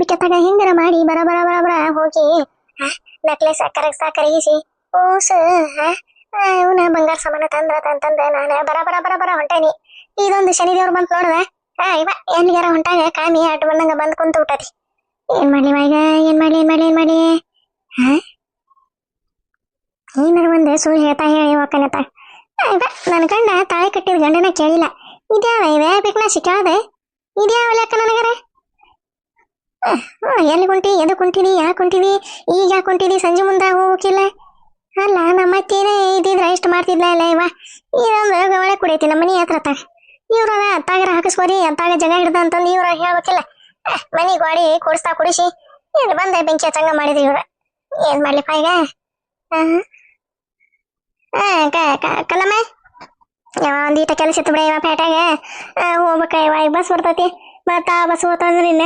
ಬಿಕ್ಕತ್ತಾಗ ಹಿಂಗರ ಮಾಡಿ ಬರ ಬರ ಬರ ಬರ ಹೋಗಿ ನಕ್ಲೆಸ್ ಕರಗಿಸಿ ಓಸ ಇವನ ಬಂಗಾರ ಸಾಮಾನ ತಂದ ನಾನು ಬರ ಬರ ಬರ ಬರ ಹೊಂಟೇನಿ. ಇದೊಂದು ಶನಿ ದೇವ್ರು ಬಂತ ನೋಡ್ದೆ. ಇವ ಎಲ್ಲಿಗಾರ ಹೊಂಟಾಗ ಕಾಮಿ ಅಟ್ ಬಂದಂಗ ಬಂದ್ ಕುಂತ ಬಿಟ್ಟತಿ. ಏನ್ ಮಾಡ್ಲಿ ಈಗ ಏನ್ ಮಾಡ್ಲಿ ಏನಾರ ಒಂದ್ ಸುಳ್ಳು ಹೇಳ್ತಾ ಹೇಳಿ ಹೋಗ್ಕನತ್ತ. ನನ್ ಗಂಡ ತಾಳಿ ಕಟ್ಟಿದ ಗಂಡನ ಕೇಳಿಲ್ಲ. ಇದ್ಯಾವ ಇವೆ ಬೇಕನ ಸಿಕ್ಕಾದೆ ಇದ್ಯಾವ ಲೆಕ್ಕ ನನಗರ. ಎಲ್ಲಿ ಕುಂಟಿ ಎದಕ್ ಕುಂಟಿದಿ ಯಾಕೆ ಕುಂಟಿದಿ ಈಗ ಯಾಕೆ ಕುಂಟಿದಿ ಸಂಜೆ ಮುಂದೆ ಹೋಗಕ್ಕಿಲ್ಲ. ಅಲ್ಲ ನಮ್ಮತ್ತೇನೆ ಇದ್ದಿದ್ರೆ ಇಷ್ಟು ಮಾಡ್ತಿದ್ಲ ಇಲ್ಲ ಇವ. ಇದೊಂದು ಒಳ್ಳೆ ಕುಡಿಯತಿ ನಮ್ಮ ಮನಿ ಹತ್ರ ತಾಗ ಇವ್ರದ ಅತ್ತಾಗರ ಹಾಕಿಸ್ಕೋರಿ ಅತ್ತಾಗ ಜಗ ಹಿಡ್ದ ಅಂತಂದು ಇವ್ರ ಹೇಳ್ಬೇಕಿಲ್ಲ. ಮನಿ ಗಾಡಿ ಕುಡಿಸಿ ಏನು ಬಂದೆ ಬೆಂಕಿ ಹಚ್ಚಂಗ ಮಾಡಿದ್ರಿ ಇವ್ರ. ಏನ್ ಮಾಡ್ಲಿಪ್ಪ ಈಗ ಕಲ್ಲಮ್ಮ ಒಂದ್ ಈಟ ಕೆಲಸ ಇತ್ತು ಬಿಡ ಇವ ಪೇಟೆಗೆ ಹೋಗ್ಬೇಕ. ಇವ ಈಗ ಬಸ್ ಬರ್ತೈತಿ ಮತ್ತ ಆ ಬಸ್ ಹೋತಂದ್ರ ಇನ್ನ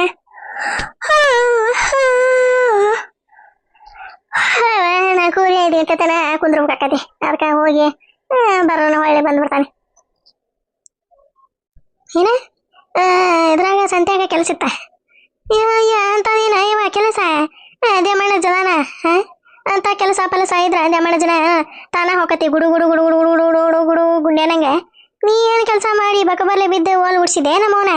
ನಾ ಕೂಲಿ ಐದಿರ್ತೇನ ಕುಂದ್ರಬೇಕಾಕತಿ. ಅದಕ್ಕೆ ಹೋಗಿ ಬರೋಣ ಹೊಳ್ಳಿ ಬಂದ್ಬಿಡ್ತಾನೆ. ಏನ ಇದ್ರಾಗ ಸಂತ್ಯಾಗ ಕೆಲಸ ಇತ್ತ ಅಂತದೇನ ಇವ ಕೆಲಸ ದೇಮಣ್ಣ ಜನ ಅಂತ ಕೆಲಸ ಪಲಸ ಇದ್ರ ದೇಮಣ್ಣ ಜನ ತಾನ ಹೋಗತಿ ಗುಡು ಗುಡು ಗುಡು ಗುಡು ಗುಡು ಗುಡು ಗುಡು ಗುಡು ಗುಂಡ್ಯಾನಂಗ. ನೀ ಏನ್ ಕೆಲಸ ಮಾಡಿ ಬಕಬರ್ಲೆ ಬಿದ್ದು ಓಲ್ ಉಡ್ಸಿದೆ ನಮ್ಮವನ.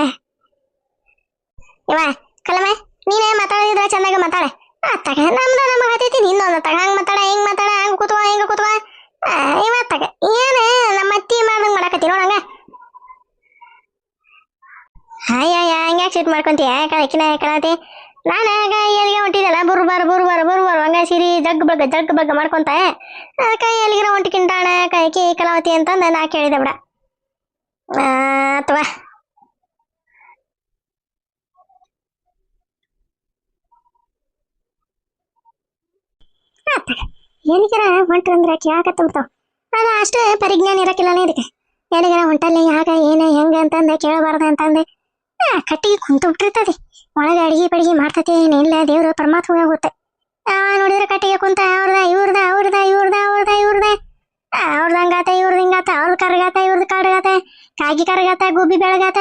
ಇವ ಕಲಮ ನೀನೇ ಮಾತಾಡಿದ್ರ ಚಂದಾಗ ಮಾತಾಡ. ಅತ್ತಾಗ ನಮ್ಗೆ ಹತ್ತೈತಿ ಇನ್ನೊಂದು ತಗ ಹಂಗ ಮಾತಾಡ ಹಿಂಗ್ ಮಾತಾಡ ಹಂಗ ಕೂತ್ವ ಹಿಂಗ ಕೂತ್ವ. ಇವತ್ತಾಗ ಏನ ನಮ್ಮ ಅತ್ತಿ ಮಾಡ್ದಂಗ ಮಾಡಕತ್ತಿ ನೋಡಂಗ. ಹಂಗ್ಯಾಕೆ ಸಿಟ್ ಮಾಡ್ಕೊಂತೀಯ ಕಳಕಿನ ಕಳತಿ. ನಾನಾಗ ಎಲ್ಲಿಗೆ ಹೊಂಟಿದ್ದಲ್ಲ ಬುರ್ಬರ್ ಹಂಗ ಸಿರಿ ಜಗ್ ಬಗ್ಗ ಮಾಡ್ಕೊಂತ ಕೈ ಎಲ್ಲಿಗಿರ ಹೊಂಟಿಕಿಂಟಾಣ ಕೈಕಿ ಕಲಾವತಿ ಅಂತಂದ ನಾ ಕೇಳಿದೆ ಬಿಡ. ಅಥವಾ ಎಲ್ಲಿಗರ ಹೊಂಟ್ರಂದ್ರೆ ಕೇಳಕತ್ತ ಬಿಡ್ತಾವ. ಆಗ ಅಷ್ಟು ಪರಿಜ್ಞಾನ ಇರಕ್ಕಿಲ್ಲನೇ ಇದಕ್ಕೆ. ಎಲ್ಲಿಗರ ಹೊಂಟಲ್ಲಿ ಯಾಕ ಏನ ಹೆಂಗ ಅಂತಂದೆ ಕೇಳಬಾರ್ದ ಅಂತಂದೆ ಕಟ್ಟಿಗೆ ಕುಂತು ಬಿಟ್ಟಿರ್ತದೆ. ಒಳಗೆ ಅಡಿಗೆ ಮಾಡ್ತತಿ ಏನಿಲ್ಲ ದೇವ್ರು ಪರಮಾತ್ಮ ಹೋಗುತ್ತೆ. ನೋಡಿದ್ರೆ ಕಟ್ಟಿಗೆ ಕುಂತ ಅವ್ರದ ಹಂಗಾತ ಇವ್ರದ್ದು ಹಿಂಗಾತ ಅವ್ರ ಕರ್ಗಾತ ಇವ್ರದ್ದು ಕರ್ಗಾತ ಕಾಗಿ ಕರ್ಗಾತ ಗುಬ್ಬಿ ಬೆಳಗಾತ.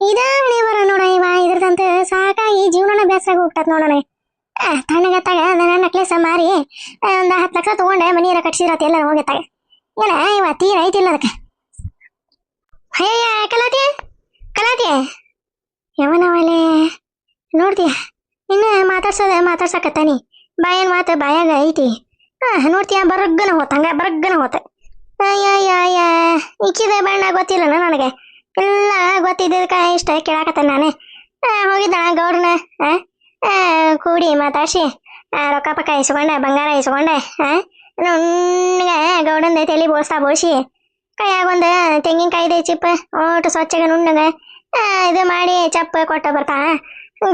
ಇದಾವಣಿ ಬರ ನೋಡ ಇವ ಇದ್ರದಂತ ಸಾಕಾಗಿ ಜೀವನ ಬೇಸರಾಗ ಹೋಗ್ತದ ನೋಡೋಣ. ತಣ್ಣಗತ್ತಾಗ ನನ್ನ ನಕ್ಲೆಸ ಮಾರಿ ಒಂದ್ 10 ಲಕ್ಷ ತಗೊಂಡೆ ಮನಿಯರ ಕಟ್ಸಿರತ್ತೆ ಎಲ್ಲ ಹೋಗತ್ತಾಗ. ಏನ ಇವ ತೀರ ಐತಿಲ್ಲ ಅದಕ್ಕೆ. ಕಲಾತಿ ಯವನವಲೆ ನೋಡ್ತೀಯ ಇನ್ನು ಮಾತಾಡ್ಸಕತ್ತಾನಿ. ಬಾಯನ್ ಮಾತು ಬಾಯಾಗ ಐತಿ. ನೋಡ್ತೀಯ ಬರಗ್ಗನ ಹೋತ. ಇಕ್ಕಿದ ಬಣ್ಣ ಗೊತ್ತಿಲ್ಲ ನನಗೆ. ಎಲ್ಲ ಗೊತ್ತಿದ್ದಕ್ಕ ಇಷ್ಟ ಕೇಳಾಕತ್ತ ನಾನೇ. ಹೋಗಿದ್ದ ಗೌಡ್ರನ ಕೂಡಿ ಮಾತಾಡ್ಸಿ ರೊಕ್ಕ ಪಕ್ಕ ಇಸ್ಕೊಂಡೆ ಬಂಗಾರ ಇಸ್ಕೊಂಡೆ ನುಣ್ಣಗ ಗೌಡಂದ ತಲೆ ಬೋಳ್ಸಿ ಕೈಯಾಗ ಒಂದು ತೆಂಗಿನಕಾಯಿದೆ ಚಿಪ್ ಓಟು ಸ್ವಚ್ಛಗೆ ನುಣ್ಣಗ ಇದು ಮಾಡಿ ಚಪ್ಪ ಕೊಟ್ಟ ಬರ್ತಾ.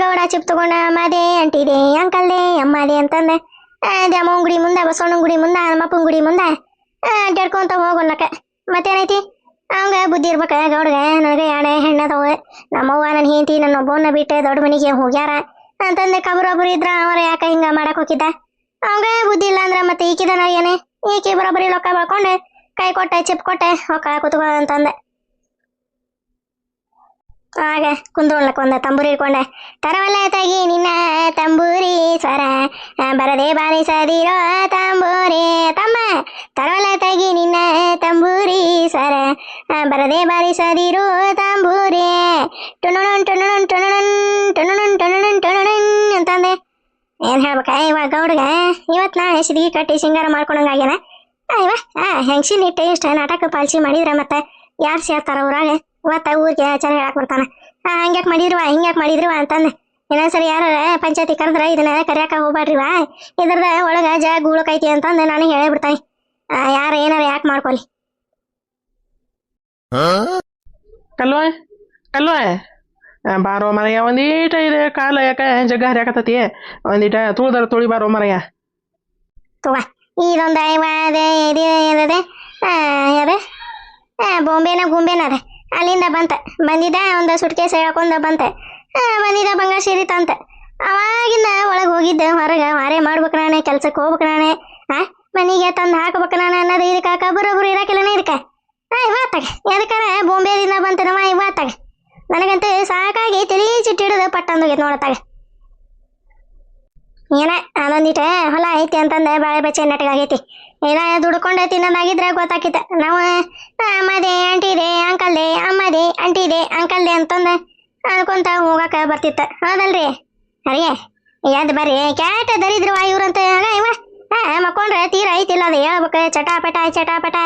ಗೌಡ ಚಿಪ್ ತಗೊಂಡ ಅಮ್ಮದೇ ಅಂಟಿದೆ ಅಂಕಲ್ದೆ ಅಮ್ಮದೇ ಅಂತಂದೆ. ದ್ಯಾಮವ್ವನ ಗುಡಿ ಮುಂದೆ ಬಸವಣ್ಣನ ಗುಡಿ ಮುಂದೆ ಹನುಮಪ್ಪನ ಗುಡಿ ಮುಂದೆ ಅಡ್ಡಾಡ್ಕೊಂತ ಹೋಗೋಲ್ಲಕ. ಮತ್ತೇನೈತಿ ಅವಂಗ ಬುದ್ಧಿ ಇರ್ಬೇಕ ಗೌಡ್ಗ. ನನಗೆ ಎಣೆ ಹೆಣ್ಣದವ ನಮ್ಮವ್ವ ನನ್ನ ಹೆಂಡತಿ ನನ್ನ ಒಬ್ಬವನ್ನ ಬಿಟ್ಟು ದೊಡ್ಡ ಮನೆಗೆ ಹೋಗ್ಯಾರ ಅಂತಂದೆ. ಕಬರೊಬ್ಬರು ಇದ್ರ ಅವ್ರ ಯಾಕ ಹಿಂಗ ಮಾಡಕ್ ಹೋಗಿದ್ದ. ಅವಂಗ ಬುದ್ಧಿ ಇಲ್ಲ ಅಂದ್ರ ಮತ್ತೆ ಈಕಿದನ ಏನೇ ಈಕಿ ಬರೋಬ್ಬರಿ ರೊಕ್ಕ ಬೆಳ್ಕೊಂಡೆ ಕೈ ಕೊಟ್ಟೆ ಚಿಪ್ ಕೊಟ್ಟೆ ಹೊಕ್ಕ ಕೂತ್ಕೊ ಅಂತಂದೆ. ಆಗ ಕುಂದ್ರೊಳ್ಲಕ್ ಒಂದ ತಂಬೂರಿ ಇಟ್ಕೊಂಡೆ. ತರವಲ್ಲ ತಗಿ ನಿನ್ನ ತಂಬೂರಿ ಸ್ವರ ಬರದೆ ಬಾರಿಸದಿರೋ ತಂಬೂರಿ ತಮ್ಮ. ತರವಲ್ಲ ತಗಿ ನಿನ್ನ ತಂಬೂರಿ ಸ್ವರ ಬರದೆ ಬಾರಿಸದಿರೋ ತಂಬೂರಿ ಟುಣುಣನ್ ಟುಣುಣನ್ ಟುಣುಣನ್ ಟುಣುಣನ್ ಟುಣುಣನ್ ಟುಣುಣನ್ ಅಂತಂದೆ. ಏನ್ ಹೇಳ್ಬೇಕ ಇವಾಗ ಗೌಡ್ಗ ಇವತ್ ನಾಳೆ ಸಿಡಿಗೆ ಕಟ್ಟಿ ಸಿಂಗಾರ ಮಾಡ್ಕೊಂಡಂಗಾಗ್ಯಾನ. ಇವ ಹೆಂಗ್ಸಿನ ಇಟ್ಟು ಇಷ್ಟ ನಾಟಕ ಪಾಲ್ಸಿ ಮಾಡಿದ್ರ ಮತ್ತೆ ಯಾರು ಸೇರ್ತಾರ ಊರಾಗ. ಮತ್ತ ಊರಿಗೆ ಚೆನ್ನಾಗಿ ಹೇಳಕ್ ಬರ್ತಾನ ಹಂಗ್ಯಾಕ್ ಮಾಡಿದ್ರಿವಾ ಅಂತಂದೆ. ಇನ್ನೊಂದ್ಸರಿ ಯಾರ ಪಂಚಾಯತಿ ಕರೆದ್ರ ಇದನ್ನ ಕರ್ಯಾಕ ಹೋಗ್ಬಾಡ್ರಿವಾ ಇದ್ರದ ಒಳಗ ಜಾಗ ಉಳಕೈತಿ ಅಂತಂದೆ ನಾನು ಹೇಳೇ ಬಿಡ್ತಾನೆ. ಯಾರ ಏನಾರ ಯಾಕೆ ಮಾಡ್ಕೊಲಿ. ಕಲ್ವ ಬಾರೋ ಮರಯ್ಯ ಒಂದೀಟ ಇದೆ ಕಾಲ ಯಾಕ ಜಗ್ಗ ಹರಿಯಾಕತ್ತತಿ ಒಂದೀಟ ತುಳಿದಾರ ತುಳಿ ಬಾರೋ ಮರಯ್ಯ. ಇದೊಂದ ಬೊಂಬೆನ ಅದ ಅಲ್ಲಿಂದ ಬಂದಿದ್ದ ಒಂದು ಸುಟ್ಕೇಸ್ ಹೇಳ್ಕೊಂಡ ಬಂತೆ. ಬಂದಿದ್ದ ಬಂಗಾರ ಸೀರೆ ತಂತೆ. ಅವಾಗಿಂದ ಒಳಗೆ ಹೋಗಿದ್ದೆ ಹೊರಗೆ ಮಾರೇ ಮಾಡ್ಬೇಕು ನಾನೇ ಕೆಲ್ಸಕ್ಕೆ ಹೋಗ್ಬೇಕು ನಾನೇ ಮನೆಗೆ ತಂದು ಹಾಕ್ಬೇಕು ನಾನು ಅನ್ನೋದು. ಇದಕ್ಕೆ ಕಬ್ಬರೊಬ್ರು ಇರಾಕಿಲ್ಲನ ಇದಕ್ಕೆ ಇವತ್ತಾಗ ಎದಕ್ಕಾರ ಬೊಂಬೆದಿಂದ ಬಂತನವ ಇವತ್ತಾಗ ನನಗಂತೂ ಸಾಕಾಗಿ ತಲೆ ಚಿಟ್ಟಿಡೋದು ಪಟ್ಟಂದೋಗೈತೆ ನೋಡತ್ತಾಗ. ಏನ ಅದೊಂದಿಟ ಹೊಲ ಐತಿ ಅಂತಂದ ಬಾಳೆ ಬಚ್ಚೆ ನೆಟ್ಟಗಾಗೈತಿ. ಏನ ದುಡ್ಕೊಂಡೆ ತಿನ್ನೋದಾಗಿದ್ರೆ ಗೊತ್ತಾಕಿತ್ತ. ನಾವು ಅಮ್ಮದೆ ಅಂಟಿದೆ ಅಂಕಲ್ದೆ ಅಮ್ಮದೆ ಅಂಟಿದೆ ಅಂಕಲ್ದೆ ಅಂತಂದ ಅನ್ಕೊಂತ ಹೋಗಾಕ ಬರ್ತಿತ್ತ. ಹೌದಲ್ರಿ? ಅರಿಯ ಎದ್ ಬರ್ರಿ ಕ್ಯಾಟ ದರಿದ್ರವ ಇವ್ರಂತ ಇವ ಮಕ್ಕೊಂಡ್ರೆ ತೀರ ಐತಿಲ್ಲ ಅದು ಹೇಳ್ಬೇಕ. ಚಟಾಪಟ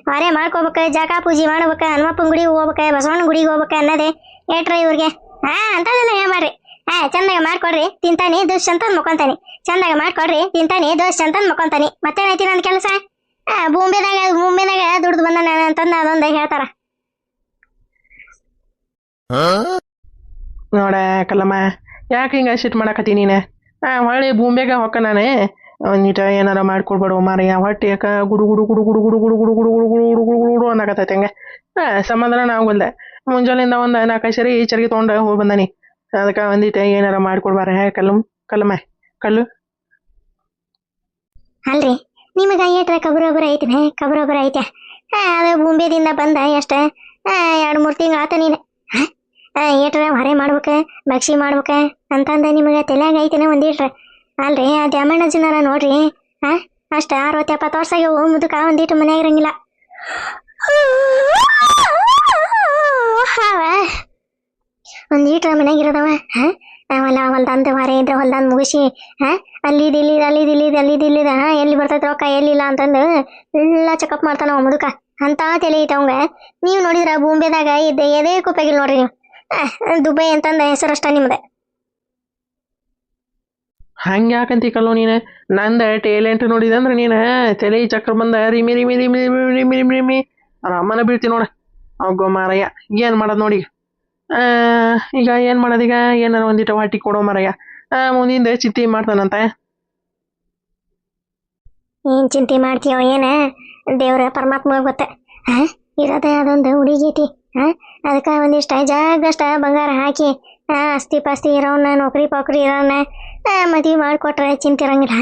ಹೊರೆ ಮಾಡ್ಕೋಬೇಕ, ಜಕ ಪೂಜೆ ಮಾಡ್ಬೇಕ, ಹನುಮಪ್ಪನ ಗುಡಿಗೆ ಹೋಗ್ಬೇಕ, ಬಸವಣ್ಣ ಗುಡಿಗೆ ಹೋಗ್ಬೇಕ ಅನ್ನೋದೇ ಏಟ್ರ ಇವ್ರಿಗೆ. ಅಂತದೆಲ್ಲ ಹೇಳ್ಬಾರ್ರಿ. ಚಂದಾಗ ಮಾಡ್ಕೊಡ್ರಿ ತಿಂತಾನಿ ದೋಷ ಅಂತ ಮುಕೊಂತಾನಿ. ಚಂದಾಗ ಮಾಡ್ಕೊಡ್ರಿ ತಿಂತಾನಿ ದೋಷ ಅಂತ ಮುಕೊಂತಾನಿ. ಮತ್ತೇನೈತಿ ನನ್ನ ಕೆಲಸ? ಭೂಮಿದಾಗ ದುಡ್ದು ಬಂದ ಅಂತಂದ ಅದೊಂದ ಹೇಳ್ತಾರ. ನೋಡ ಕಲ್ಲಮ್ಮ, ಯಾಕೆ ಹಿಂಗ ಶಿಟ್ ಮಾಡಕತ್ತಿ ನೀನು? ಹೊಳ್ಳಿ ಭೂಮಿಯಾಗ ಹೊಕ್ಕ ನಾನೇ ಒಂದಿಟ ಏನಾರ ಮಾಡ್ಕೊಡ್ಬೇಡು ಮಾರಯ್ಯ. ಹೊಟ್ಟೆ ಯಾಕ ಗುಡು ಗುಡು ಗುಡು ಗುಡು ಗುಡು ಗುಡು ಗುಡು ಗುಡು ಗುಡು ಗುಡು ಗುಡು ಗುಡು ಗುಡು ಅನ್ನಕತ್ತೈತೆ ಹಂಗೆ. ಸಮಾಧಾನ ಆಗೋಲ್ದೆ. ಮುಂಜಾನೆಯಿಂದ ಒಂದು 4 ಸರಿ ಚರ್ಗಿ ತೊಗೊಂಡು ಹೋಗಿ ಬಂದಾನಿ. ಅದಕ್ಕೆ ಒಂದಿಟ ಏನಾರ ಮಾಡ್ಕೊಡ್ಬಾರ ಕಲ್ಲಮ್ಮ ಕಲ್ಲು. ಅಲ್ರಿ ನಿಮಗ ಏಟ್ರ ಕಬರೊಬ್ಬರ ಐತಿನ? ಕಬರೊಬ್ಬರ ಐತೆ. ಅದು ಬೊಂಬೆದಿಂದ ಬಂದ ಎಷ್ಟ 2-3 ತಿಂಗಳು ಆತ ನೀನು. ಏಟ್ರ ಹೊರೆ ಮಾಡ್ಬೇಕ, ಭಕ್ಷಿ ಮಾಡ್ಬೇಕ ಅಂತಂದ ನಿಮಗೆ ತಲೆಯಾಗ ಐತಿನ ಒಂದಿಟ್ರ? ಅಲ್ರಿ ಆ ದ್ಯಾಮಣ್ಣ ಜನರ ನೋಡ್ರಿ, ಅಷ್ಟ 60-70 ವರ್ಷ ಆಗ್ಯಾವು, ಮುದುಕ ಒಂದಿಟ್ಟು ಮನ್ಯಾಗ ಇರಂಗಿಲ್ಲ. ಒಂದೀಟ್ರ ಮನ್ಯಾಗ ಇರೋದವ. ಹೊಲ್ದಂತ ಹೊರೆ ಇದ್ರೆ ಹೊಲ್ದಂದ್ ಮುಗಿಸಿ ಅಲ್ಲಿದಿಲ್ಲಿದ ಎಲ್ಲಿ ಬರ್ತೈತೆ ರೊಕ್ಕ ಎಲ್ಲಿಲ್ಲ ಅಂತಂದು ಎಲ್ಲ ಚೆಕಪ್ ಮಾಡ್ತಾನವ ಮುದುಕ. ಅಂತ ತಲೆ ಐತೆ ಅವಂಗ. ನೀವು ನೋಡಿದ್ರ ಬೊಂಬೆದಾಗ ಇದ್ದ ಎದೇ ಕುಪ್ಪೆಗಿಲ್ ನೋಡ್ರಿ ನೀವು. ದುಬೈ ಅಂತಂದ ಹೆಸರಷ್ಟ ನಿಮ್ದೆ. ಹಂಗೆ ಯಾಕಂತಿ ಕಲ್ಲೋ ನೀನು? ನಂದ ಟೇಲೆಂಟ್ ನೋಡಿದಂದ್ರೆ ನೀನು ತಲೆ ಚಕ್ರ ಬಂದ ರಿಮಿ ರಿಮಿ ರಿಮಿ ರಿಮಿ ರಿಮಿ ರಿಮಿ ರಿಮಿ ಅಮ್ಮನ ಬೀಳ್ತಿ ನೋಡ. ಅಗ್ಗೋ ಮಾರಯ್ಯ, ಏನು ಮಾಡೋದು ನೋಡಿ. ಈಗ ಏನು ಮಾಡೋದೀಗ? ಏನಾರ ಒಂದಿಟ ಹೊಟ್ಟಿ ಕೊಡೋ ಮಾರಯ್ಯ. ಮುಂದಿಂದ ಚಿಂತೆ ಮಾಡ್ತಾನಂತ. ಏನ್ ಚಿಂತೆ ಮಾಡ್ತೀಯೋ ಏನ? ದೇವ್ರ ಪರಮಾತ್ಮ ಗೊತ್ತ. ಇರೋದೇ ಅದೊಂದು ಹುಡುಗೈತಿ. ಅದಕ್ಕೆ ಒಂದಿಷ್ಟ ಜಾಗಷ್ಟ ಬಂಗಾರ ಹಾಕಿ ಆಸ್ತಿ ಪಾಸ್ತಿ ಇರೋನ್ನ, ನೌಕರಿ ಪಾಕ್ರಿ ಇರೋನ್ನ ಮದುವೆ ಮಾಡಿಕೊಟ್ರೆ ಚಿಂತೆ ಇರಂಗಿಲ್ಲ.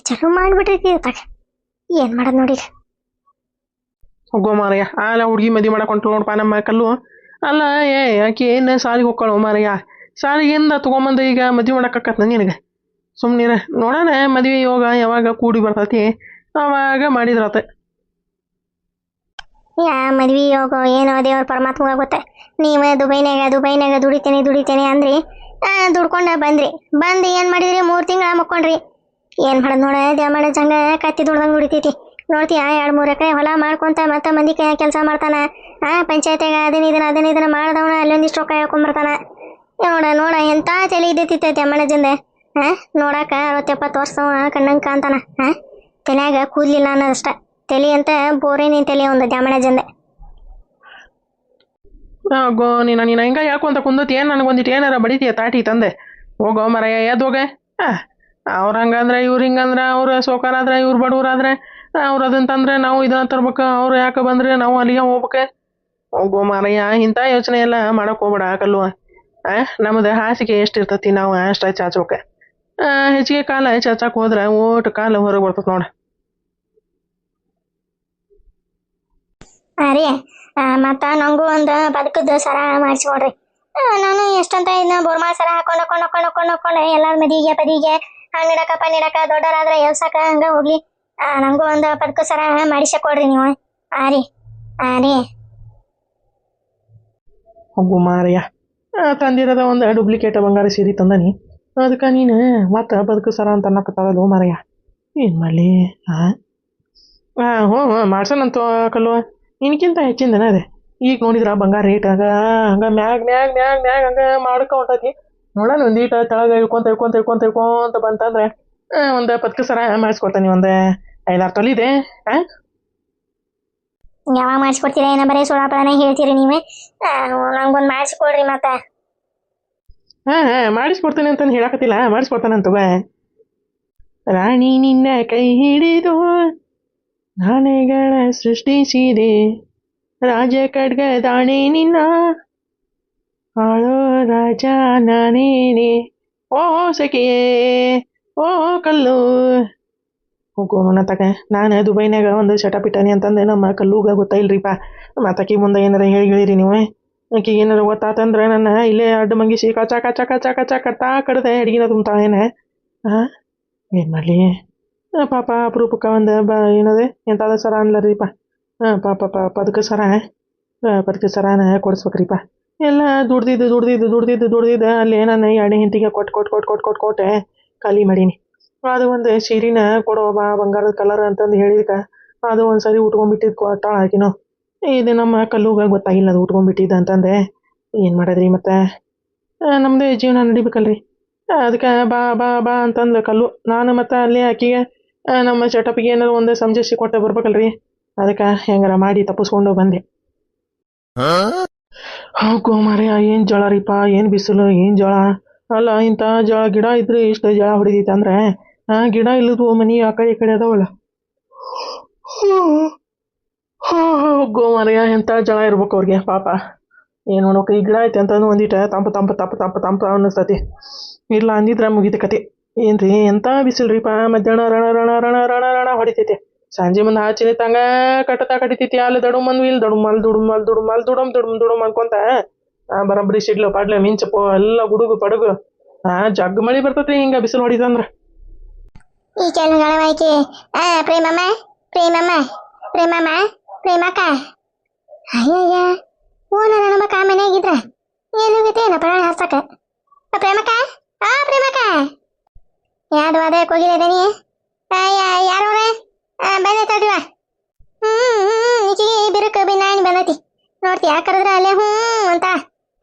ಚಲೋ ಮಾಡಿಬಿಟ್ರಿ ತಗ. ಏನು ಮಾಡೋದು ನೋಡಿ. ಹೋಗೋ ಮಾರಯ್ಯ, ಹುಡುಗಿ ಮದುವೆ ಮಾಡಕೊಂಟು ನೋಡಪ್ಪ ನಮ್ಮ ಕಲ್ಲು. ಅಲ್ಲ ಆಕೆ ಏನು ಸಾಲಿಗೆ ಹೋಗ್ಕೊಳ್ಳೋ ಮಾರಯ್ಯ? ಸಾಲಿಗೆಂದ ತೊಗೊಂಬಂದು ಈಗ ಮದುವೆ ಮಾಡಕ್ಕತ್ತ ನಿನಗೆ? ಸುಮ್ಮನೆ ನೋಡೋಣ, ಮದುವೆ ಯೋಗ ಯಾವಾಗ ಕೂಡಿ ಬರ್ತೈತಿ ಅವಾಗ ಮಾಡಿದ್ರಾತ. ಮದ್ವಿ ಯೋಗ ಏನೋ ದೇವ್ರ ಪರಮಾತ್ಮ ಗೊತ್ತ. ನೀವು ದುಬೈನಾಗ ದುಡಿತೇನೆ ಅಂದ್ರಿ. ದುಡ್ಕೊಂಡ ಬಂದ್ರಿ. ಬಂದು ಏನು ಮಾಡಿದ್ರಿ? 3 ತಿಂಗಳ ಮಕ್ಕೊಂಡ್ರಿ. ಏನು ಮಾಡೋದು ನೋಡ, ದ್ಯಾಮಣ್ಣ ಜಂಗ ಕತ್ತಿ ದುಡ್ದಂಗೆ ದುಡಿತೈತಿ. ನೋಡ್ತೀಯ 2-3 ಎಕರೆ ಹೊಲ ಮಾಡ್ಕೊಂತ ಮತ್ತೆ ಮಂದಿ ಕೈ ಕೆಲಸ ಮಾಡ್ತಾನ. ಪಂಚಾಯತಿಯಾಗ ಅದನ್ನ ಮಾಡ್ದವನ ಅಲ್ಲೊಂದಿಷ್ಟು ರೊಕ್ಕ ಹೇಳ್ಕೊಂಬರ್ತಾನ. ನೋಡ ಎಂತ ತಲೆ ಇದ್ದೈತಿ ದ್ಯಾಮಣ್ಣ ಜಂದ. ನೋಡಾಕ 60-70 ವರ್ಷದವ ಕಣ್ಣಂಗೆ ಕಾಂತಾನ. ತಲೆಯಾಗ ಕೂದಲಿಲ್ಲ ಅನ್ನೋದಷ್ಟ. ತಲೆ ಅಂತ ಬೋರೇನಿ ತಲೆ ಒಂದು ದ್ಯಾಮಣ್ಣ ಜಂದೆ. ಗೋ ನೀನು ಹಿಂಗ ಯಾಕೊಂತ ಕುಂದತಿ? ಏನು ನನಗೊಂದಿಟ್ಟು ಏನಾರ ಬಡಿತೀಯ ತಾಟಿ ತಂದೆ? ಹೋಗೋ ಮರಯ್ಯ, ಎದ್ದೋಗೆ. ಅವ್ರು ಹಂಗಂದ್ರೆ ಇವ್ರು ಹಿಂಗಂದ್ರೆ, ಅವ್ರು ಸೋಕಾರಾದ್ರೆ ಇವ್ರು ಬಡವರಾದ್ರೆ ಅವ್ರು ಅದಂತಂದ್ರೆ ನಾವು ಇದನ್ನ ತರ್ಬೇಕು. ಅವ್ರು ಯಾಕೆ ಬಂದ್ರೆ ನಾವು ಅಲ್ಲಿಗೆ ಹೋಗ್ಬೇಕು. ಹೋಗೋ ಮಾರಯ್ಯ, ಇಂಥ ಯೋಚನೆ ಎಲ್ಲ ಮಾಡಕ್ ಹೋಗ್ಬೇಡ ಕಲ್ಲು. ನಮ್ದು ಹಾಸಿಗೆ ಎಷ್ಟಿರ್ತತಿ ನಾವು ಅಷ್ಟ ಚಾಚೋಕೆ. ಹೆಚ್ಚಿಗೆ ಕಾಲ ಚಾಚಾಕ್ ಹೋದ್ರೆ ಓಟು ಕಾಲ ಹೊರಗೆ ಬರ್ತದೆ ನೋಡ. ರೀ ಮತ್ತು ನಂಗೂ ಒಂದು ಬದುಕದ ಸರ ಮಾಡಿಸ್ಕೊಡ್ರಿ. ನಾನು ಎಷ್ಟಂತ ಇದನ್ನ ಬೋರ್ಮಾಳ ಸರ ಹಾಕೊಂಡು ಎಲ್ಲಾರ ಮದಿಗೆ ಪದಿಗೆ ಹಣ್ಣಿಡಕ ದೊಡ್ಡರಾದ್ರೆ ಎಲ್ಸಕ ಹಂಗ ಹೋಗ್ಲಿ. ನಂಗೂ ಒಂದು ಬದುಕು ಸರ ಮಾಡಿಸಕೊಡ್ರಿ ನೀವು. ರೀ ಹೋಗು ಮಾರಯ್ಯ, ತಂದಿರೋದ ಒಂದು ಡೂಪ್ಲಿಕೇಟ್ ಬಂಗಾರ ಸೀರೆ ತಂದನಿ. ಅದಕ್ಕೆ ನೀನು ಮತ್ತೆ ಬದುಕು ಸರ ಅಂತ ಅನ್ನಕತ್ತಾಳಲ್ಲ ಮಾರಯ್ಯ, ಏನು ಮಾಡಲಿ? ಹ್ಞೂ ಮಾಡ್ಸೋಣಂತ ಕಲ್ಲು. ನಿನಕ್ಕಿಂತ ಹೆಚ್ಚಿಂದನ ಅದೇ. ಈಗ ನೋಡಿದ್ರ ಬಂಗಾರ ರೇಟ್ ಹಂಗೆ ಮ್ಯಾಗ್ ಹಂಗೆ ಮಾಡ್ಕೊ ಹೊಂಟೈತಿ. ನೋಡೋಣ ಒಂದೀಟ ತೆಳಗ ಇಳ್ಕೊಂತ ಬಂತಂದ್ರೆ ಒಂದು ಬದುಕು ಸರ ಮಾಡಿಸ್ಕೊಡ್ತಾನೆ. ಒಂದು 5-6 ತೊಲೆ ಇದೆ. ಯಾವಾಗ ಮಾಡಿಸ್ಕೊಡ್ತೀರಾ? ಏನೋ ಬರೀ ಸುಳಾಪಳನೇ ಹೇಳ್ತೀರಿ ನೀವೇ. ನಂಗೊಂದು ಮಾಡಿಸ್ಕೊಡ್ರಿ ಮತ್ತೆ. ಮಾಡಿಸ್ಕೊಡ್ತಾನೆ ಅಂತಂದು ಹೇಳಕತ್ತಿಲ್ಲ, ಮಾಡಿಸ್ಕೊಡ್ತಾನಂತವ. ರಾಣಿ ನಿನ್ನ ಕೈ ಹಿಡಿದು ನಾನೆಗಳ ಸೃಷ್ಟಿಸಿದೆ, ರಾಜ ಖಡ್ಗ ದಾಣೆ ನಿನ್ನ ಆಳೋ ರಾಜ ನಾನೇನೆ. ಓ ಸಖಿಯೇ, ಓ ಕಲ್ಲು. ಹೋಗೋಣ ತಗ. ನಾನು ದುಬೈನಾಗ ಒಂದು ಶಟಪಿಟ್ಟನಿ ಅಂತಂದೆ ನಮ್ಮ ಕಲ್ಲುಗ ಗೊತ್ತಾಯಿಲ್ರಿಪ್ಪ. ಮತ್ತಾಕಿ ಮುಂದೆ ಏನಾರ ಹೇಳಿರಿ ನೀವು. ಆಕಿಗೆ ಏನಾರ ಗೊತ್ತಾತಂದ್ರೆ ನನ್ನ ಇಲ್ಲೇ ಅಡ್ಡ ಮಂಗಿಸಿ ಕಚ್ಚಾ ಕಡ್ದೆ ಅಡಿಗೆನ ತುಂಬ್ತಾಳೇನೆ. ಹಾಂ ಏನು ಮಾಡಲಿ ಪಾಪ ಅಪರೂಪಕ್ಕೆ ಒಂದು ಏನದೆ ಎಂತಾದ ಸರ ಅನ್ಲರೀಪ ಹಾಂ ಪಾಪ ಅದಕ್ಕೆ ಸರ ಪದಕ ಸರಾನ ಕೊಡಿಸ್ಬೇಕ್ರಿಪ್ಪ ಎಲ್ಲ ದುಡ್ದಿದ್ದು ಅಲ್ಲಿ ನಾನು ಎಣ್ಣೆ ಹಿಂತಿಗೆ ಕೊಟ್ಟೆ ಖಾಲಿ ಮಾಡೀನಿ ಅದು ಒಂದು ಸೀರೆನ ಕೊಡೋ ಬಂಗಾರದ ಕಲರ್ ಅಂತಂದು ಹೇಳಿದ್ಕ ಅದು ಒಂದು ಸರಿ ಉಟ್ಕೊಂಡ್ಬಿಟ್ಟಿದ್ದು ಕೊಟ್ಟಾಳ ಹಾಕಿನೋ ಇದು ನಮ್ಮ ಕಲ್ಲುಗ ಗೊತ್ತಾಗಿಲ್ಲ ಅದು ಉಟ್ಕೊಂಡ್ಬಿಟ್ಟಿದ್ದ ಅಂತಂದೆ ಏನು ಮಾಡೋದ್ರಿ ಮತ್ತೆ ನಮ್ಮದೇ ಜೀವನ ನಡಿಬೇಕಲ್ರಿ ಅದಕ್ಕೆ ಬಾ ಅಂತಂದು ಕಲ್ಲು ನಾನು ಮತ್ತೆ ಅಲ್ಲಿ ಆಕಿಗೆ ನಮ್ಮ ಚಟಪಿಗೆ ಏನಾರು ಒಂದು ಸಂಜೆಸಿ ಕೊಟ್ಟೆ ಬರ್ಬೇಕಲ್ರಿ ಅದಕ್ಕೆ ಹೆಂಗಾರ ಮಾಡಿ ತಪ್ಪಿಸ್ಕೊಂಡು ಬಂದೆ ಹೌಕೋ ಮಾರ್ಯ ಏನು ಜಳ ರೀಪ ಏನು ಬಿಸಿಲು ಏನು ಜಳ ಅಲ್ಲ ಇಂಥ ಜಳ ಗಿಡ ಇದ್ರೆ ಇಷ್ಟು ಜಳ ಹೊಡಿದೈತೆ ಅಂದ್ರೆ ಗಿಡ ಇಲ್ಲದು ಮನಿ ಆ ಕಡೆ ಈ ಕಡೆ ಅದಾವಲ್ಲ ಹೋಗೋ ಮಾರ್ಯ ಎಂಥ ಜಳ ಇರ್ಬೇಕು ಅವ್ರಿಗೆ ಪಾಪ ಏನು ನೋಡೋಕೆ ಈ ಗಿಡ ಐತೆ ಅಂತಂದು ಒಂದಿಟ ತಂಪು ಅನ್ನಿಸ್ತತಿ ಇಲ್ಲ ಅಂದಿದ್ರೆ ಮುಗಿದ ಕತೆ ಏನ್ರಿ ಎಂಥ ಬಿಸಿಲ್ರಿಪ ಮಧ್ಯಾಹ್ನ ರಣ ಹೊಡಿತೈತೆ ಸಂಜೆ ಮುಂದೆ ಹಾಚಿನಿ ತಂಗ ಕಡಿತೈತಿ ಅಲ್ಲಿ ದಡುಮನ್ ಇಲ್ಲಿ ದುಡುಮ್ ಅನ್ಕೊಂತ ಬರಬ್ರಿ ಸಿಡ್ಲು ಪಾಡ್ಲೆ ಮಿಂಚಪ್ಪೋ ಎಲ್ಲ ಗುಡುಗು ಪಡುಗು ಜಗ್ ಮಳಿ ಬರ್ತೈತಿ ಹಿಂಗ ಬಿಸಿಲು ಹೊಡಿತಂದ್ರ ಈ ಕೆಲಗಳವಾಯ್ಕೆ ಪ್ರೇಮಕ್ಕ ಅಯ್ಯಯ್ಯ ಓನರ ನಮ್ಮಕ್ಕ ಮನೆಯಾಗಿದ್ರ ಏನಾಗೈತೇನ ಪ್ರಾಣ ಹರ್ಸಕ ಪ್ರೇಮಕ್ಕ ಯಾವ್ದು ಅದೇ ಹೋಗಿದ್ದೇನೆ ಯಾರವ್ರೆ ಬಂದೆ ತಡಿವ ಈಚಿಗೆ ಬಿರುಕು ಬಿನ್ನಾಣಿ ಬಂದೈತಿ ನೋಡ್ತೀಯ ಕರೆದ್ರ ಅಲ್ಲೇ ಅಂತ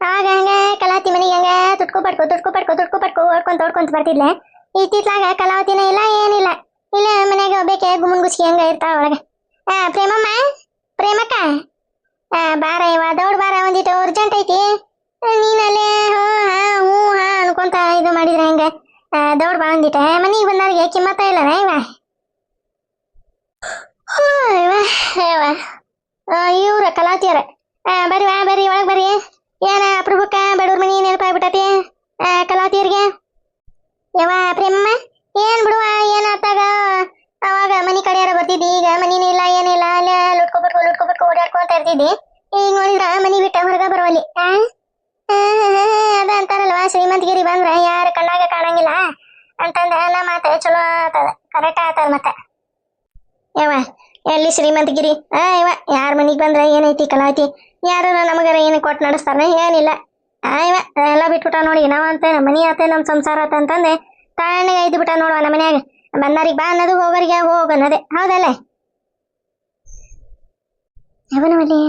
ಅವಾಗ ಹಂಗ ಕಲಾವತಿ ಮನೆಗೆ ಹಂಗ ತುಟ್ಕೊ ಪಡ್ಕೊ ಓಡ್ಕೊಂತ ಬರ್ತಿದ್ಲೆ ಇತ್ತಿತ್ಲಾಗ ಕಲಾವತಿನ ಇಲ್ಲ ಏನಿಲ್ಲ ಇಲ್ಲ ಮನೆಗೆ ಒಬ್ಬೇಕೆ ಗುಮ್ಮನ್ ಗುಚ್ಕಿ ಹಂಗ ಇರ್ತಾವ ಒಳಗೆ ಪ್ರೇಮಕ್ಕ ಬಾರ ಇವ ದೌಡ್ ಬಾರ ಒಂದಿಟ್ಟು ಅರ್ಜೆಂಟ್ ಐತಿ ನೀನಲ್ಲೇ ಹ್ಞೂ ಅನ್ಕೊಂತ ಇದು ಮಾಡಿದ್ರೆ ಹೆಂಗ ದೌಡ್ ಬಾ ಒಂದಿಟ ಮನೆಗೆ ಬಂದವ್ರಿಗೆ ಕಿಮ್ಮತ್ತ ಇಲ್ಲನ ಇವ್ರ ಕಲಾವತಿಯರ ಬರ್ರಿ ಒಳಗೆ ಬರ್ರಿ ಏನ ಅಪ್ರಭುಕ್ಕ ಬಡವ್ರ ಮನಿ ನೆನಪಾಗ್ಬಿಟ್ಟತಿ ಕಲಾವತಿಯರಿಗೆ ಯವ ಪ್ರೇಮಮ್ಮ ಏನ್ ಬಿಡುವ ಏನಾತಾಗ ಅವಾಗ ಮನಿ ಕಡೆಯಾರ ಬರ್ತಿದ್ದಿ ಈಗ ಮನಿನೂ ಇಲ್ಲ ಏನಿಲ್ಲ ಅಲ್ಲೇ ಲುಟ್ಕೊಬಿಟ್ಕೊ ಓಡಾಡ್ಕೊಂತ ಇರ್ತಿದ್ದಿ ಈಗ ನೋಡಿದ್ರ ಮನಿ ಬಿಟ್ಟ ಹೊರಗ ಬರುವಲ್ಲಿ ಅದ ಅಂತಾರಲ್ವಾ ಶ್ರೀಮಂತಗಿರಿ ಬಂದ್ರ ಯಾರು ಕಣ್ಣಾಗ ಕಾಣಂಗಿಲ್ಲ ಅಂತಂದ ನಾ ಮಾತ ಚಲೋ ಆತದ ಕರೆಕ್ಟ್ ಆತದ ಮತ್ತೆ ಯವ ಎಲ್ಲಿ ಶ್ರೀಮಂತಗಿರಿ ಇವ ಯಾರ ಮನಿಗೆ ಬಂದ್ರ ಏನೈತಿ ಕಲಾವತಿ ಯಾರು ನಮಗಾರ ಏನು ಕೊಟ್ಟು ನಡೆಸ್ತಾರ ಏನಿಲ್ಲ ಇವ ಎಲ್ಲ ಬಿಟ್ಬಿಟ್ಟ ನೋಡಿ ನಾವಂತ ನಮ್ಮ ಮನಿ ಆತ ನಮ್ಮ ಸಂಸಾರ ಆತ ಅಂತಂದೆ ತಾಣಿಗೆ ಐದು ಬಿಟ್ಟ ನೋಡುವ ನಮ್ಮ ಮನ್ಯಾಗ ಬಂದಾರಿಗೆ ಬಾ ಅನ್ನೋದು ಹೋಗೋರಿಗೆ ಹೋಗ ಅನ್ನೋದೆ ಹೌದಲ್ಲ ಅವನವಲ್ಲಿ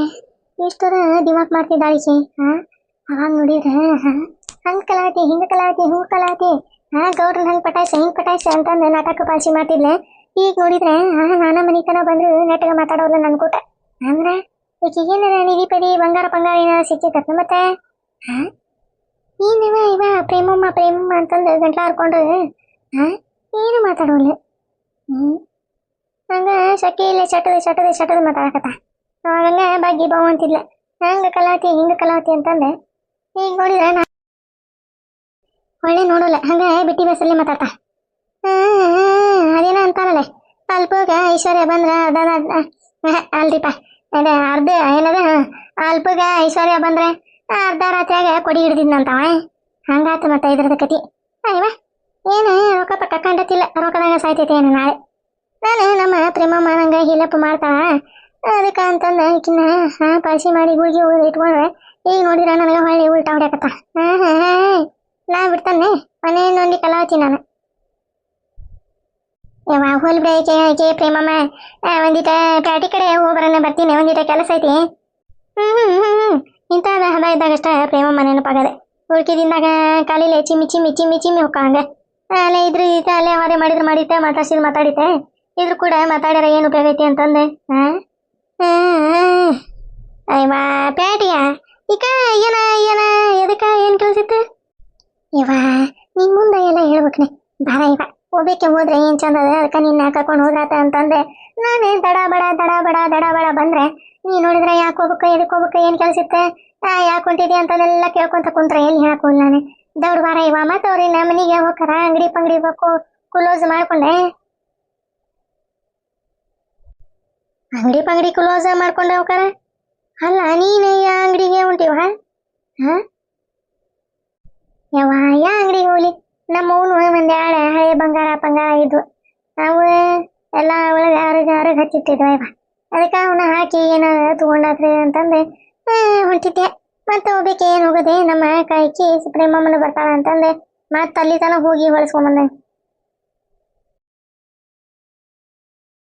ಇಷ್ಟರ ದಿಮಾಕ್ ಮಾಡ್ತಿದ್ದಾಳಿಕೆ ಅವಾಗ ನೋಡಿದ್ರೆ ಹಂಗ ಕಲಾವತಿ ಹಿಂಗ ಕಲಾವತಿ ಗೌಡ್ರನ್ ಹಂಗ ಪಟಾಯ್ಸ ಅಂತಂದು ನಾಟಕ ಪಾಸಿ ಮಾಡ್ತಿದ್ಲೆ ಈಗ ನೋಡಿದ್ರೆ ನಾನ ಮನಿ ತನ ಬಂದ್ರು ನೆಟ್ಟಗ ಮಾತಾಡೋಲ್ಲ ನನ್ ಕೂಟ ಅಂದ್ರ ಈಗೇನ ನಿಧಿ ಪದಿ ಬಂಗಾರ ಏನಾರ ಸಿಕ್ಕಿತ್ತ ಮತ್ತೆ ಏನವ ಇವ ಪ್ರೇಮಮ್ಮ ಅಂತಂದು ಗಂಟ್ಲ ಹರ್ಕೊಂಡ್ರು ಏನು ಮಾತಾಡೋಲ್ಲ ಹಂಗ ಸಕ್ಕಿ ಇಲ್ಲ ಚಟದ ಮಾತಾಡಕತ್ತ ಅವಾಗಂಗ ಬಾಗಿ ಬಾವು ಅಂತಿದ್ಲ ಹಂಗ ಕಲಾವತಿ ಹಿಂಗ ಕಲಾವತಿ ಅಂತಂದೆ ಈಗ ನೋಡಿದ್ರೆ ಒಳ್ಳೆ ನೋಡೋಲ್ಲ ಹಂಗ ಬಿಟ್ಟಿ ಬಸ್ಸಲ್ಲಿ ಮಾತಾಡ್ತಾ ಅದೇನ ಅಂತಾರಲ್ಲ ಅಲ್ಪಗ ಐಶ್ವರ್ಯ ಬಂದ್ರ ಅಲ್ರಿಪ್ಪ ಅದೇ ಅರ್ಧ ಏನದ ಅಲ್ಪಗ ಐಶ್ವರ್ಯ ಬಂದ್ರೆ ಅರ್ಧ ರಾತ್ರಿಯಾಗ ಕೊಡಿ ಹಿಡ್ದಿದ್ನಂತವ ಹಂಗಾತ ಮತ್ತೆ ಇದ್ರದ ಕತಿ ಅಯ್ಯವ ಏನು ರೊಕ್ಕ ಪಕ್ಕ ಕಂಡತಿಲ್ಲ ರೊಕ್ಕದಾಗ ಸಾಯ್ತೈತೆ ಏನು ನಾಳೆ ನಾನು ನಮ್ಮ ಪ್ರೇಮಮ್ಮ ನಂಗ ಹಿಲಪ್ ಮಾಡ್ತಾಳ ಅದಕ್ಕೆ ಅಂತಂದ ಈಕಿನ್ನ ಪಾಸಿ ಮಾಡಿ ಗುಳಿಗೆ ಹೋಗಿ ಇಟ್ಕೊಂಡ್ರೆ ಈಗ ನೋಡಿದ್ರೆ ನನಗೆ ಹೊಳ್ಳಿ ಉಲ್ಟಾ ಹೊಡ್ಯಾಕತ್ತ ನಾ ಬಿಡ್ತಾನೆ ಮನೆ ನೋಡಿ ಕಲಾವತಿ ನಾನು ಯವ್ವ ಹೋಲ್ ಬಿಡಕ್ಕೆ ಪ್ರೇಮಮ್ಮ ಒಂದಿಟ ಪ್ಯಾಟಿ ಕಡೆ ಹೋಗ್ಬರನ್ನ ಬರ್ತೀನಿ ಒಂದಿಟ ಕೆಲಸ ಐತಿ ಇಂಥದ ಹದ ಇದ್ದಾಗಷ್ಟ ಪ್ರೇಮಮ್ಮ ನೆನಪಾಗದೆ ಉಳ್ಕಿದಿಂದಾಗ ಕಾಲಿಲೆ ಚಿಮ್ಮಿ ಹೋಗಂಗ ಅಲ್ಲೇ ಇದ್ರ ಅಲ್ಲೇ ಹೊರೆ ಮಾಡಿತ್ತೆ ಮಾತಾಡಿತೆ ಇದ್ರ ಕೂಡ ಮಾತಾಡ್ಯಾರ ಏನು ಉಪಯೋಗ ಐತಿ ಅಂತಂದೆ ಅಯ್ಯವ ಪ್ಯಾಟಿಯ ಈಗ ಏನ ಎದಕ್ಕ ಏನ್ ಕೆಲ್ಸಿತ್ತು ಇವ ನಿನ್ ಮುಂದೆ ಎಲ್ಲ ಹೇಳ್ಬೇಕ್ನೆ ಬಾರ ಇವ ಹೋಗ್ಬೇಕೆ ಹೋದ್ರೆ ಏನ್ ಚಂದ ಅದ ಅದಕ್ಕೆ ನಿನ್ನ ಕರ್ಕೊಂಡು ಹೋದ್ರಾತ ಅಂತಂದೆ ನಾನೇ ದಡ ಬಡ ಬಂದ್ರೆ ನೀ ನೋಡಿದ್ರೆ ಯಾಕೆ ಹೋಗ್ಬೇಕು ಎದಕ್ಕೆ ಹೋಗ್ಬೇಕು ಏನ್ ಕೆಲ್ಸಿತ್ತೆ ಯಾಕೆ ಹೊಂಟಿದಿ ಅಂತದೆಲ್ಲ ಕೇಳ್ಕೊಂತ ಕುಂತ್ರೆ ಎಲ್ಲಿ ಹಾಕೋಲ್ಲ ನಾನು ದೌಡ್ ಬಾರ ಇವ ಮತ್ತೆ ಅವ್ರಿ ನಮ್ಮ ಮನೆಗೆ ಹೋಗಾರ ಅಂಗಡಿ ಪಂಗಡಿ ಕ್ಲೋಸ್ ಮಾಡ್ಕೊಂಡೆ ಅಂಗಡಿ ಕ್ಲೋಸ್ ಮಾಡ್ಕೊಂಡೆ ಹೋಗಾರ ಅಲ್ಲ ನೀನು ಯಾ ಅಂಗಡಿಗೆ ಹೊಂಟಿವ ಯಾ ಅಂಗಡಿಗೆ ಹೋಗ್ಲಿ ನಮ್ಮ ಅವನು ಒಂದ್ ಎರಡು ಹಳೆ ಬಂಗಾರ ಇದ್ವು ಅವು ಎಲ್ಲ ಒಳಗೆ ಅರಗ ಹಚ್ಚಿಟ್ಟಿದ್ವು ಇವ ಅದಕ್ಕೆ ಅವನ್ನ ಹಾಕಿ ಏನ ತಗೊಂಡಾತ್ರಿ ಅಂತಂದು ಹೊಂಟಿದ್ದೆ ಮತ್ತೆ ಹೋಗ್ಬೇಕು ಏನು ಹೋಗದೆ ನಮ್ಮ ಕಾಯ್ಕಿ ಪ್ರೇಮಮ್ಮನ ಬರ್ತಾಳ ಅಂತಂದೆ ಮತ್ತೆ ಅಲ್ಲಿ ತನ ಹೋಗಿ ಹೊಳಸ್ಕೊಂಬಂದೆ